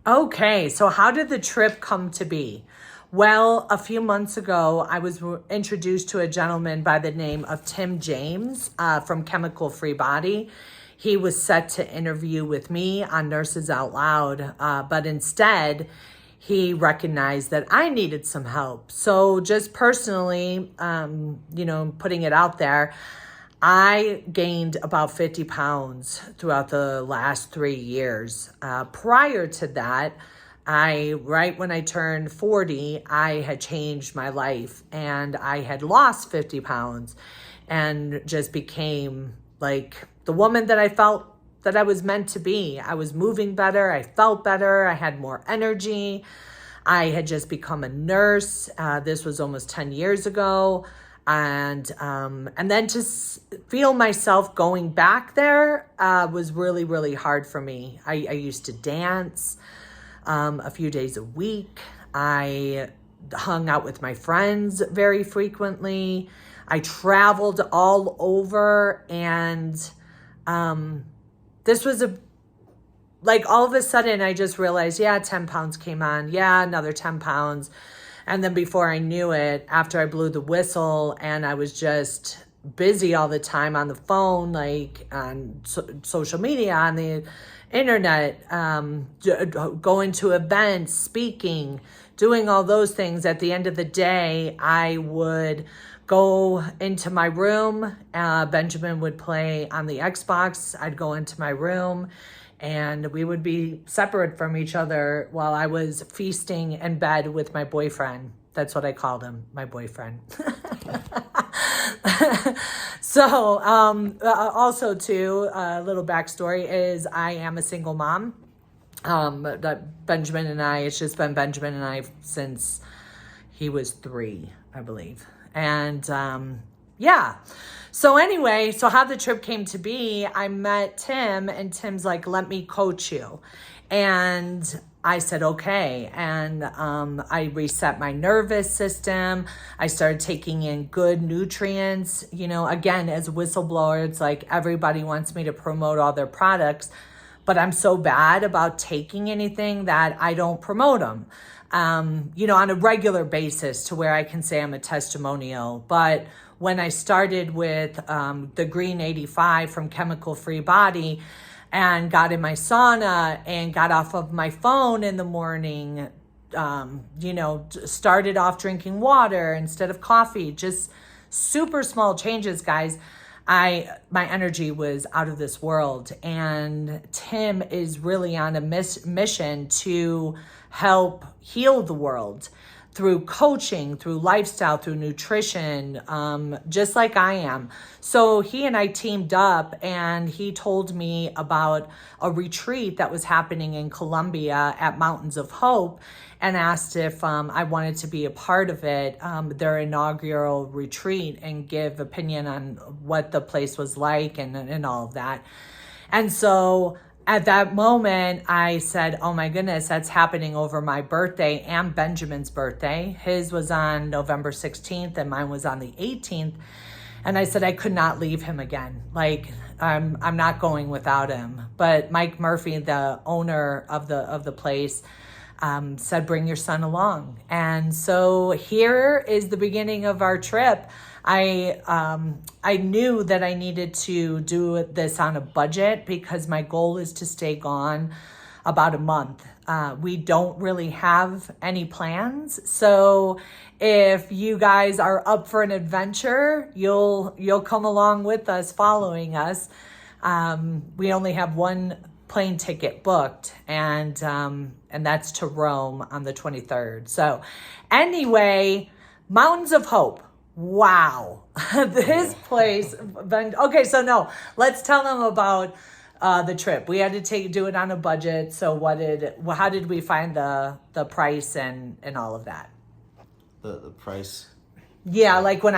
Okay, so how did the trip come to be? Well, a few months ago, I was introduced to a gentleman by the name of Tim James from Chemical Free Body. He was set to interview with me on Nurses Out Loud, but instead, he recognized that I needed some help. So, just personally, putting it out there, I gained about 50 pounds throughout the last 3 years. Prior to that, right when I turned 40, I had changed my life and I had lost 50 pounds and just became like the woman that I felt that I was meant to be. I was moving better. I felt better. I had more energy. I had just become a nurse. This was almost 10 years ago. And then to feel myself going back there was really, really hard for me. I used to dance a few days a week. I hung out with my friends very frequently. I traveled all over, and this was all of a sudden I just realized, 10 pounds came on. Yeah, another 10 pounds. And then before I knew it, after I blew the whistle and I was just busy all the time on the phone, like on social media, on the internet, going to events, speaking, doing all those things, at the end of the day, I would go into my room. Benjamin would play on the Xbox. I'd go into my room and we would be separate from each other while I was feasting in bed with my boyfriend. That's what I called him, my boyfriend. So, also too, a little backstory is I am a single mom. Benjamin and I, it's just been Benjamin and I since he was 3, I believe. And, so anyway, so how the trip came to be, I met Tim and Tim's like, let me coach you. And I said, okay. And I reset my nervous system. I started taking in good nutrients. Again, as a whistleblower, it's like everybody wants me to promote all their products, but I'm so bad about taking anything that I don't promote them, on a regular basis to where I can say I'm a testimonial. But when I started with the Green 85 from Chemical Free Body and got in my sauna and got off of my phone in the morning, started off drinking water instead of coffee, just super small changes, guys. My energy was out of this world. And Tim is really on a mission to help heal the world through coaching, through lifestyle, through nutrition, just like I am. So he and I teamed up and he told me about a retreat that was happening in Colombia at Mountains of Hope and asked if I wanted to be a part of it, their inaugural retreat, and give opinion on what the place was like and all of that. And so at that moment, I said, oh my goodness, that's happening over my birthday and Benjamin's birthday. His was on November 16th and mine was on the 18th. And I said, I could not leave him again. Like, I'm not going without him. But Mike Murphy, the owner of the place, said, bring your son along. And so here is the beginning of our trip. I knew that I needed to do this on a budget because my goal is to stay gone about a month. We don't really have any plans. So if you guys are up for an adventure, you'll come along with us, following us. We only have one plane ticket booked, and that's to Rome on the 23rd. So anyway, Mountains of Hope. Wow. This place. Okay, so no, let's tell them about the trip. We had to do it on a budget. So how did we find the price and all of that? The price? Yeah, like when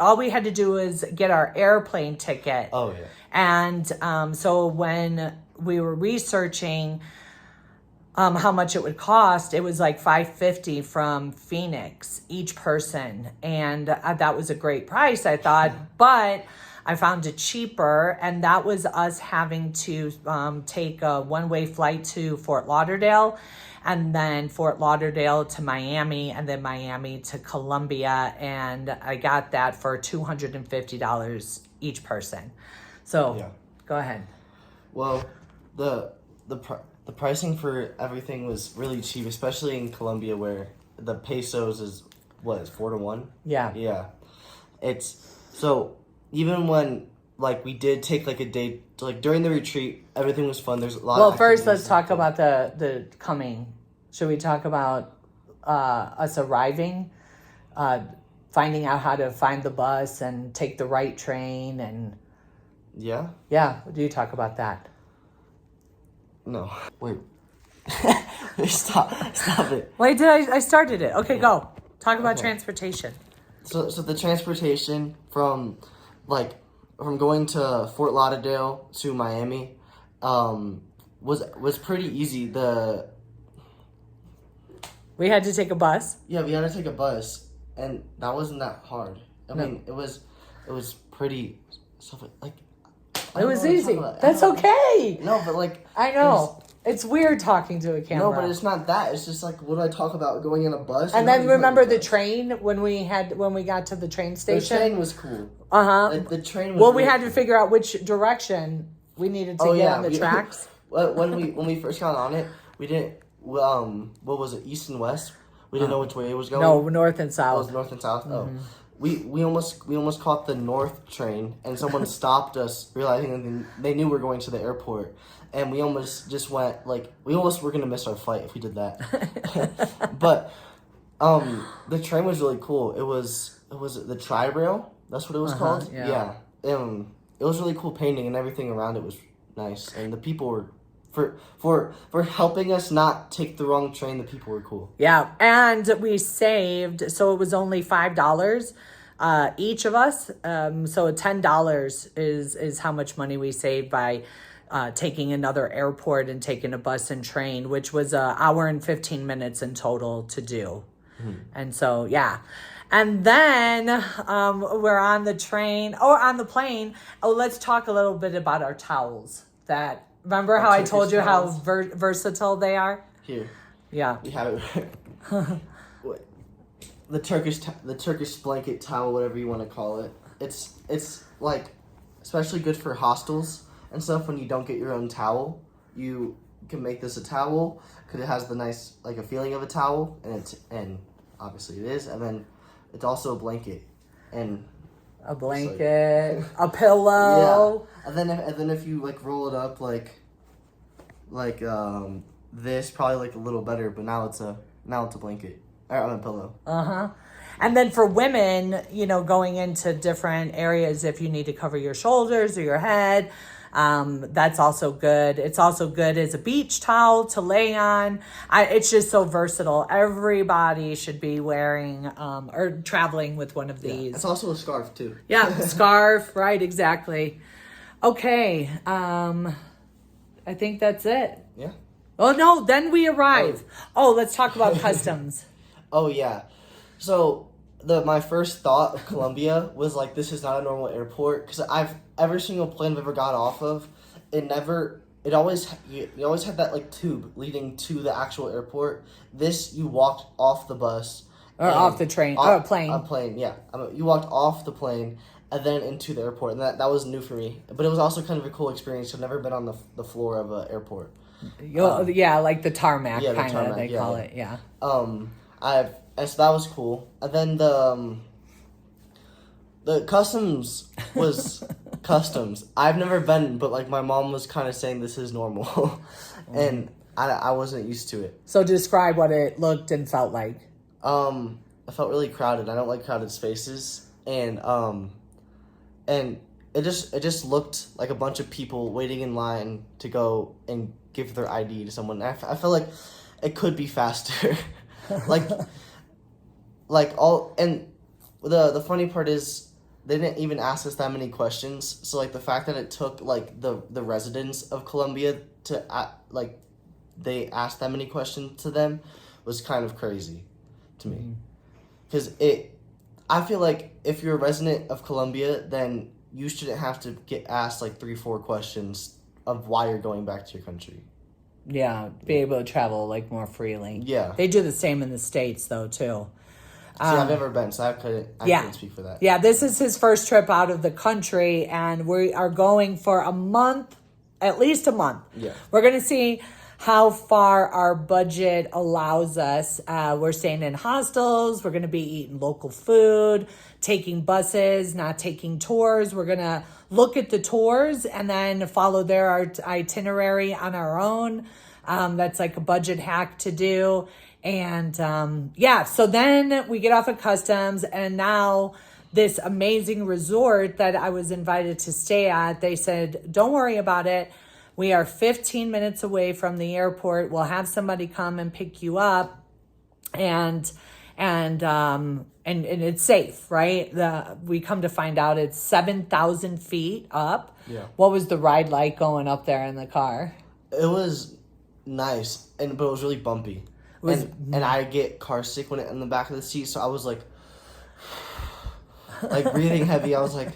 all we had to do was get our airplane ticket. Oh, yeah. And so when we were researching how much it would cost, it was like $550 from Phoenix each person, and that was a great price, I thought. But I found it cheaper, and that was us having to take a one-way flight to Fort Lauderdale, and then Fort Lauderdale to Miami, and then Miami to Colombia, and I got that for $250 each person. So Yeah. go ahead. Well, the pricing for everything was really cheap, especially in Colombia where the pesos is what, is 4-1? Yeah. Yeah. It's so even when like we did take like a day like during the retreat, everything was fun. There's a lot Well, of first let's activities talk and about the coming. Should we talk about us arriving, finding out how to find the bus and take the right train, and yeah? yeah, do you talk about that? No. Wait. Stop it. Wait, I started it. Okay, go. Talk about Okay. transportation. So the transportation from going to Fort Lauderdale to Miami was pretty easy. We had to take a bus. Yeah, we had to take a bus, and that wasn't that hard. I No. mean, it was pretty stuff like. It was easy. That's okay. No, but like I know. It's weird talking to a camera. No, but it's not that. It's just like what do I talk about going in a bus? And then remember the train when we got to the train The station? train was cool. Uh-huh. Like, the train was Well, we really had to cool. figure out which direction we needed to get on the tracks. When we first got on it, we didn't. What was it? East and west. We didn't know which way it was going. No, north and It was south. north and south. Oh, we almost caught the north train, and someone stopped us, realizing that they knew we were going to the airport, and we almost just went like we almost were gonna miss our flight if we did that. But the train was really cool. It was the Tri-Rail. That's what it was called. yeah. It was really cool painting, and everything around it was nice, and the people were. For helping us not take the wrong train, the people were cool. Yeah, and we saved, so it was only $5 each of us. So $10 is how much money we saved by taking another airport and taking a bus and train, which was an hour and 15 minutes in total to do. And so, yeah. And then we're on the train, or on the plane. Oh, let's talk a little bit about our towels. Remember how I told you how versatile they are? Here, Yeah. you have it. What? The Turkish blanket towel, whatever you want to call it. It's like especially good for hostels and stuff. When you don't get your own towel, you can make this a towel because it has the nice like a feeling of a towel, and obviously it is. And then it's also a blanket and. A blanket, a pillow. Yeah, and then if you like roll it up like this, probably like a little better. But now it's a blanket or on a pillow. And then for women, going into different areas, if you need to cover your shoulders or your head, that's also good. It's also good as a beach towel to lay on. It's just so versatile. Everybody should be wearing or traveling with one of these. It's also a scarf too. Yeah, scarf, right, exactly. Okay, I think that's it. Yeah. Oh, no, then we arrive. Oh, let's talk about customs. Oh yeah, so my first thought of Colombia was like, this is not a normal airport, because every single plane I've ever got off of, you always had that like tube leading to the actual airport. This, you walked off the bus Or off the train, or a plane. A plane, yeah. You walked off the plane and then into the airport, and that was new for me. But it was also kind of a cool experience. I've never been on the floor of an airport. Yeah, like the tarmac, yeah, the kind of, tarmac, they yeah, call yeah. it, yeah. So that was cool. And then the customs was customs. I've never been, but like my mom was kind of saying this is normal, and I wasn't used to it. So describe what it looked and felt like. I felt really crowded. I don't like crowded spaces, and it just looked like a bunch of people waiting in line to go and give their ID to someone. I felt like it could be faster, and the funny part is they didn't even ask us that many questions. So like the fact that it took like the residents of Colombia to they asked that many questions to them was kind of crazy to me. Because I feel like if you're a resident of Colombia, then you shouldn't have to get asked like 3-4 questions of why you're going back to your country. Yeah, be able to travel like more freely. Yeah. They do the same in the States though too. See, I've never been, so I couldn't speak for that. Yeah, this is his first trip out of the country, and we are going for a month, at least a month. Yeah. We're going to see how far our budget allows us. We're staying in hostels. We're going to be eating local food, taking buses, not taking tours. We're going to look at the tours and then follow their itinerary on our own. That's like a budget hack to do. And so then we get off at customs, and now this amazing resort that I was invited to stay at, they said, don't worry about it. We are 15 minutes away from the airport. We'll have somebody come and pick you up, and it's safe, right? We come to find out it's 7,000 feet up. Yeah. What was the ride like going up there in the car? It was nice, but it was really bumpy. And I get car sick when it in the back of the seat, so I was like breathing heavy. I was like,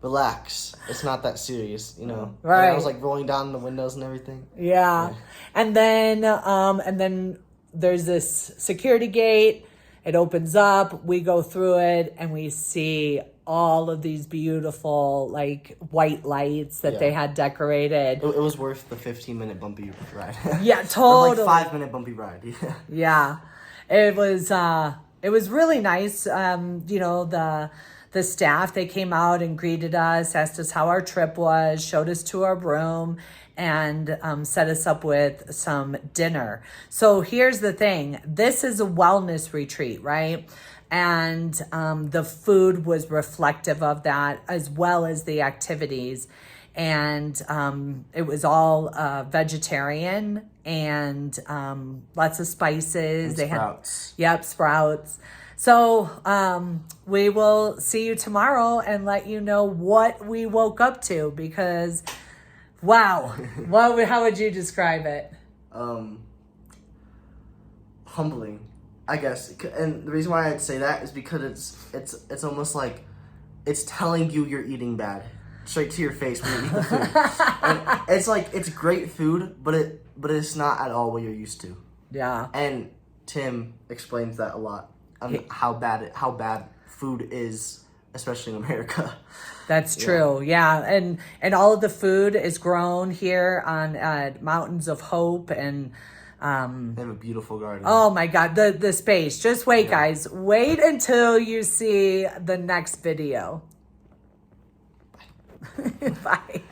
relax, it's not that serious, you know. Right. And I was like rolling down the windows and everything. Yeah. And then there's this security gate. It opens up, we go through it, and we see all of these beautiful like white lights that they had decorated. It was worth the 15-minute bumpy ride. Yeah, totally. Or like 5-minute bumpy ride. Yeah. Yeah. It was really nice. The staff, they came out and greeted us, asked us how our trip was, showed us to our room, and set us up with some dinner. So here's the thing. This is a wellness retreat, right? And the food was reflective of that, as well as the activities. And it was all vegetarian and lots of spices. And sprouts. Sprouts. So we will see you tomorrow and let you know what we woke up to, because, wow, how would you describe it? Humbling, I guess. And the reason why I'd say that is because it's almost like it's telling you you're eating bad straight to your face when you eat the food. And it's like, it's great food, but it's not at all what you're used to. Yeah. And Tim explains that a lot. How bad food is, especially in America. That's true. Yeah. And all of the food is grown here on Mountains of Hope, and they have a beautiful garden. oh my God, the space. Just wait, guys. Wait until you see the next video. Bye. Bye.